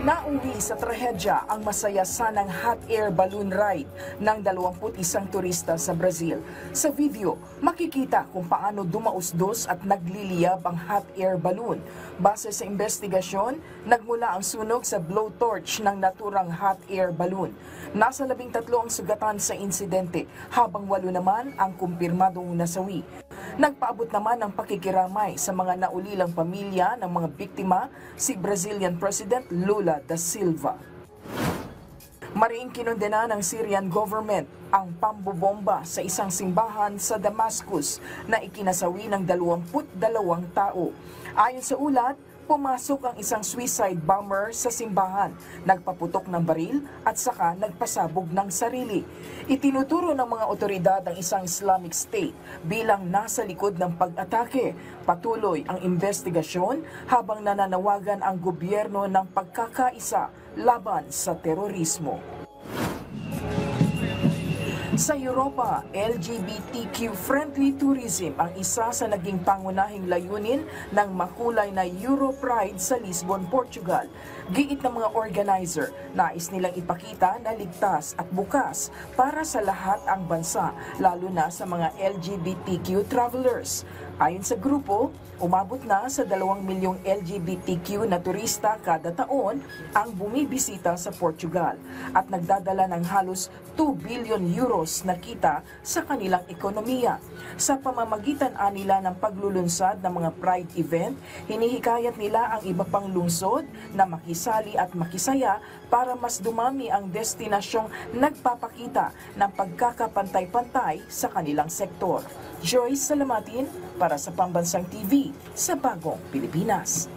Nauwi sa trahedya ang masaya sanang hot air balloon ride ng 21 turista sa Brazil. Sa video, makikita kung paano dumausdos at nagliliyab ang hot air balloon. Base sa investigasyon, nagmula ang sunog sa blowtorch ng naturang hot air balloon. Nasa 13 ang sugatan sa insidente, habang 8 naman ang kumpirmadong nasawi. Nagpaabot naman ng pakikiramay sa mga naulilang pamilya ng mga biktima si Brazilian President Lula da Silva. Mariing kinondena ng Syrian government ang pambobomba sa isang simbahan sa Damascus na ikinasawi ng 22 tao. Ayon sa ulat, pumasok ang isang suicide bomber sa simbahan, nagpaputok ng baril at saka nagpasabog ng sarili. Itinuturo ng mga otoridad ang isang Islamic State bilang nasa likod ng pag-atake. Patuloy ang investigasyon habang nananawagan ang gobyerno ng pagkakaisa laban sa terorismo. Sa Europa, LGBTQ-friendly tourism ang isa sa naging pangunahing layunin ng makulay na Europride sa Lisbon, Portugal. Giit ng mga organizer, nais nilang ipakita na ligtas at bukas para sa lahat ang bansa, lalo na sa mga LGBTQ travelers. Ayon sa grupo, umabot na sa 2 milyong LGBTQ na turista kada taon ang bumibisita sa Portugal at nagdadala ng halos 2 billion euros na kita sa kanilang ekonomiya. Sa pamamagitan nila ng paglulunsad ng mga Pride event, hinihikayat nila ang iba pang lungsod na makisali at makisaya para mas dumami ang destinasyong nagpapakita ng pagkakapantay-pantay sa kanilang sektor. Joyce Salamatin para sa Pambansang TV sa Bagong Pilipinas.